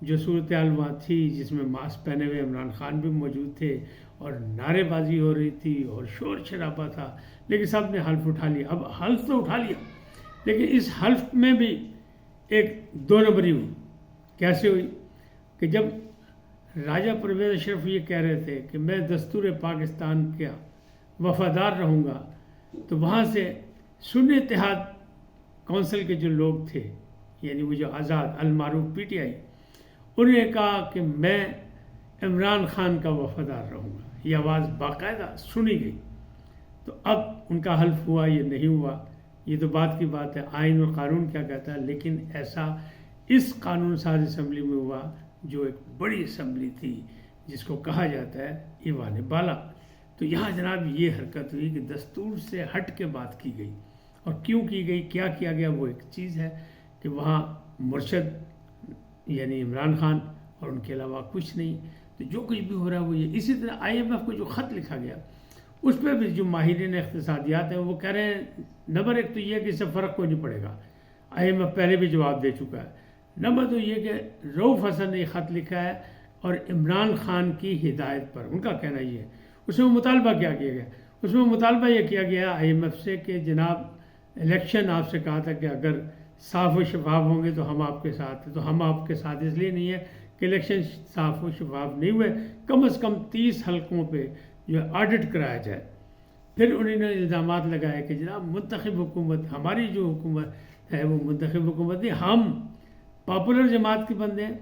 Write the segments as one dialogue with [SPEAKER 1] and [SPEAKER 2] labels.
[SPEAKER 1] جو صورتحال وہاں تھی جس میں ماسک پہنے ہوئے عمران خان بھی موجود تھے اور نعرے بازی ہو رہی تھی اور شور شرابہ تھا، لیکن سب نے حلف اٹھا لیا۔ اب حلف تو اٹھا لیا، لیکن اس حلف میں بھی ایک دو نمبری ہوئی۔ کیسے ہوئی کہ جب راجہ پرویز اشرف یہ کہہ رہے تھے کہ میں دستور پاکستان کا وفادار رہوں گا، تو وہاں سے سنی اتحاد کونسل کے جو لوگ تھے، یعنی وہ جو آزاد المعروف پی ٹی آئی، انہوں نے کہا کہ میں عمران خان کا وفادار رہوں گا۔ یہ آواز باقاعدہ سنی گئی۔ تو اب ان کا حلف ہوا یہ نہیں ہوا، یہ تو بات کی بات ہے، آئین اور قانون کیا کہتا ہے، لیکن ایسا اس قانون ساز اسمبلی میں ہوا جو ایک بڑی اسمبلی تھی جس کو کہا جاتا ہے ایوان بالا۔ تو یہاں جناب یہ حرکت ہوئی کہ دستور سے ہٹ کے بات کی گئی، اور کیوں کی گئی، کیا کیا گیا، وہ ایک چیز ہے کہ وہاں مرشد یعنی عمران خان اور ان کے علاوہ کچھ نہیں۔ تو جو کچھ بھی ہو رہا ہے وہ یہ۔ اسی طرح آئی ایم ایف کو جو خط لکھا گیا اس پہ بھی جو ماہرین اقتصادیات ہیں وہ کہہ رہے ہیں نمبر ایک تو یہ کہ اس سے فرق کوئی نہیں پڑے گا، آئی ایم ایف پہلے بھی جواب دے چکا ہے۔ نمبر دو یہ کہ رؤف حسن نے یہ خط لکھا ہے اور عمران خان کی ہدایت پر، ان کا کہنا یہ ہے۔ اس میں مطالبہ کیا کیا گیا، اس میں مطالبہ یہ کیا گیا آئی ایم ایف سے کہ جناب الیکشن آپ سے کہا تھا کہ اگر صاف و شفاف ہوں گے تو ہم آپ کے ساتھ ہیں، تو ہم آپ کے ساتھ اس لیے نہیں ہے کہ الیکشن صاف و شفاف نہیں ہوئے، کم از کم 30 حلقوں پہ جو آڈٹ کرایا جائے۔ پھر انہوں نے الزامات لگائے کہ جناب منتخب حکومت، ہماری جو حکومت ہے وہ منتخب حکومت نہیں، ہم پاپولر جماعت کے بندے ہیں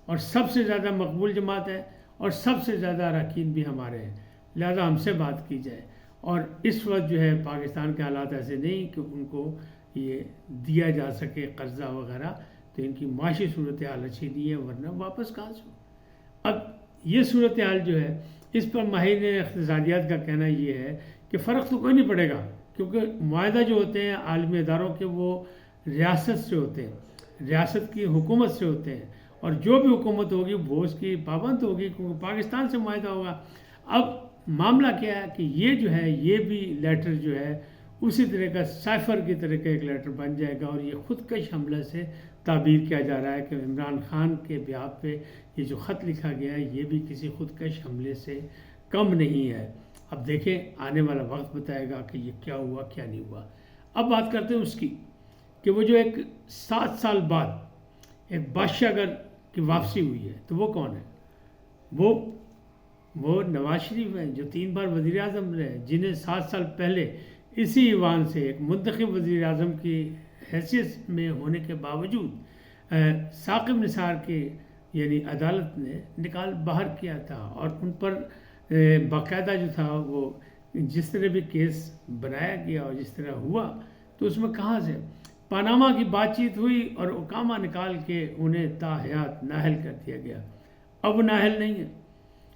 [SPEAKER 1] اور سب سے زیادہ مقبول جماعت ہے اور سب سے زیادہ اراکین بھی ہمارے ہیں، لہذا ہم سے بات کی جائے۔ اور اس وقت جو ہے پاکستان کے حالات ایسے نہیں کہ ان کو یہ دیا جا سکے قرضہ وغیرہ، تو ان کی معاشی صورتحال اچھی نہیں ہے، ورنہ واپس کہاں سے ہو۔ اب یہ صورتحال جو ہے اس پر ماہرین اقتصادیات کا کہنا یہ ہے کہ فرق تو کوئی نہیں پڑے گا، کیونکہ معاہدہ جو ہوتے ہیں عالمی اداروں کے وہ ریاست سے ہوتے ہیں، ریاست کی حکومت سے ہوتے ہیں، اور جو بھی حکومت ہوگی وہ اس کی پابند ہوگی کیونکہ پاکستان سے معاہدہ ہوگا۔ اب معاملہ کیا ہے کہ یہ جو ہے یہ بھی لیٹر جو ہے اسی طرح کا سائفر کی طرح کا ایک لیٹر بن جائے گا، اور یہ خودکش حملے سے تعبیر کیا جا رہا ہے کہ عمران خان کے بیان پہ یہ جو خط لکھا گیا ہے یہ بھی کسی خودکش حملے سے کم نہیں ہے۔ اب دیکھیں آنے والا وقت بتائے گا کہ یہ کیا ہوا کیا نہیں ہوا۔ اب بات کرتے ہیں اس کی کہ وہ جو ایک 7 سال بعد ایک بادشاہ گر کی واپسی ہوئی ہے، تو وہ کون ہے؟ وہ نواز شریف ہیں جو 3 بار وزیر اعظم رہے، جنہیں 7 سال پہلے اسی ایوان سے ایک منتخب وزیر اعظم کی حیثیت میں ہونے کے باوجود ثاقب نثار کے یعنی عدالت نے نکال باہر کیا تھا، اور ان پر باقاعدہ جو تھا وہ جس طرح بھی کیس بنایا گیا اور جس طرح ہوا، تو اس میں کہاں سے پاناما کی بات چیت ہوئی اور اقامہ نکال کے انہیں تاحیات نااہل کر دیا گیا۔ اب وہ نااہل نہیں ہے،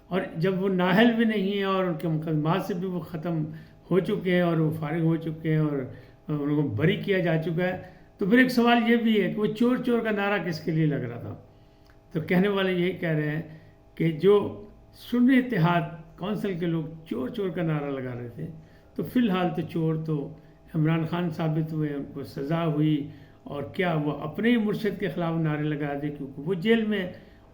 [SPEAKER 1] اور جب وہ نااہل بھی نہیں ہیں اور ان کے مقدمات سے بھی وہ ختم ہو چکے ہیں اور وہ فارغ ہو چکے ہیں اور ان کو بری کیا جا چکا ہے، تو پھر ایک سوال یہ بھی ہے کہ وہ چور چور کا نعرہ کس کے لیے لگ رہا تھا؟ تو کہنے والے یہی کہہ رہے ہیں کہ جو سنی اتحاد کونسل کے لوگ چور چور کا نعرہ لگا رہے تھے، تو فی الحال تو چور تو عمران خان ثابت ہوئے، ان کو سزا ہوئی، اور کیا وہ اپنے ہی مرشد کے خلاف نعرے لگا دے کیونکہ وہ جیل میں،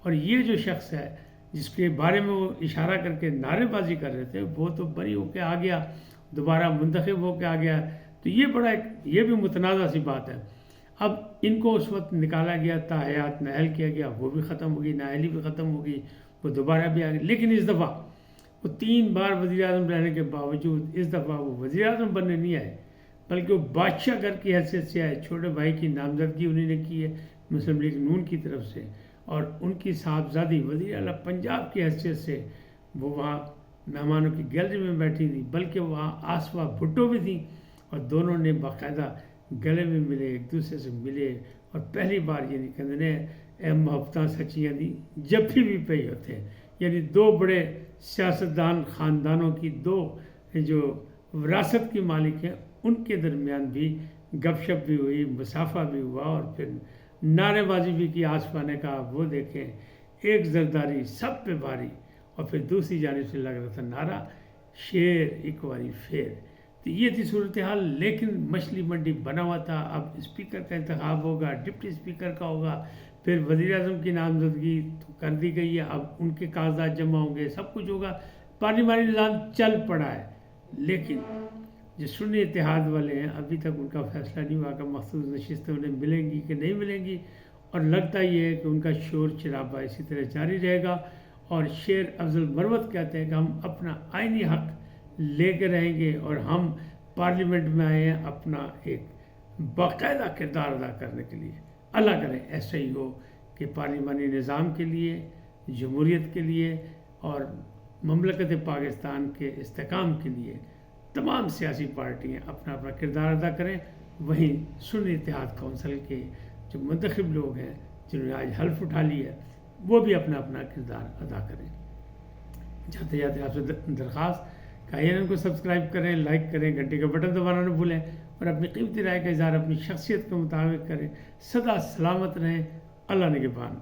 [SPEAKER 1] اور یہ جو شخص ہے جس کے بارے میں وہ اشارہ کر کے نعرے بازی کر رہے تھے وہ تو بری ہو کے آ گیا، دوبارہ منتخب ہو کے آ گیا۔ تو یہ بڑا یہ بھی متنازع سی بات ہے۔ اب ان کو اس وقت نکالا گیا، تاحیات نااہل کیا گیا، وہ بھی ختم ہوگی، نااہلی بھی ختم ہوگی، وہ دوبارہ بھی آ گئی، لیکن اس دفعہ وہ 3 بار وزیر اعظم رہنے کے باوجود اس دفعہ وہ وزیر اعظم بننے نہیں آئے، بلکہ وہ بادشاہ گھر کی حیثیت سے آئے۔ چھوٹے بھائی کی نامزدگی انہوں نے کی ہے مسلم لیگ نون کی طرف سے، اور ان کی صاحبزادی وزیر اعلیٰ پنجاب کی حیثیت سے وہ وہاں مہمانوں کی گیلری میں بیٹھی تھی، بلکہ وہاں آصفہ بھٹو بھی تھیں، اور دونوں نے باقاعدہ گلے میں ملے، ایک دوسرے سے ملے، اور پہلی بار یعنی کہتے ہیں اے محبتاں سچیاں دی جب بھی پئی ہوتے ہیں، یعنی 2 بڑے سیاستدان خاندانوں کی 2 جو وراثت کی مالک ہیں ان کے درمیان بھی گپ شپ بھی ہوئی، مسافہ بھی ہوا، اور پھر نعرے بازی بھی کی۔ آصفہ نے کہا وہ دیکھیں ایک زرداری سب پہ بھاری، اور پھر دوسری جانب سے لگ رہا تھا نعرہ شیر ایک واری پھر۔ تو یہ تھی صورتحال، لیکن مچھلی منڈی بنا ہوا تھا۔ اب اسپیکر کا انتخاب ہوگا، ڈپٹی اسپیکر کا ہوگا، پھر پھر وزیر اعظم کی نامزدگی تو کر دی گئی ہے، اب ان کے کاغذات جمع ہوں گے، سب کچھ ہوگا، پارلیمانی نظام چل پڑا ہے. لیکن جو سنی اتحاد والے ہیں ابھی تک ان کا فیصلہ نہیں ہوا کہ مخصوص نشستیں انہیں ملیں گی کہ نہیں ملیں گی، اور لگتا یہ ہے کہ ان کا شور شرابہ اسی طرح جاری رہے گا. اور شیر افضل مروت کہتے ہیں کہ ہم اپنا آئینی حق لے کے رہیں گے اور ہم پارلیمنٹ میں آئے ہیں اپنا ایک باقاعدہ کردار ادا کرنے کے لیے. اللہ کرے ایسا ہی ہو کہ پارلیمانی نظام کے لیے، جمہوریت کے لیے اور مملکت پاکستان کے استحکام کے لیے تمام سیاسی پارٹیاں اپنا اپنا کردار ادا کریں. وہیں سنی اتحاد کونسل کے جو منتخب لوگ ہیں جنہوں نے آج حلف اٹھا لی ہے وہ بھی اپنا اپنا کردار ادا کریں. جاتے جاتے آپ سے درخواست کہ INN کو سبسکرائب کریں، لائک کریں، گھنٹی کا بٹن دبانا نہ بھولیں اور اپنی قیمتی رائے کا اظہار اپنی شخصیت کے مطابق کریں. سدا سلامت رہیں. اللہ نگہبان.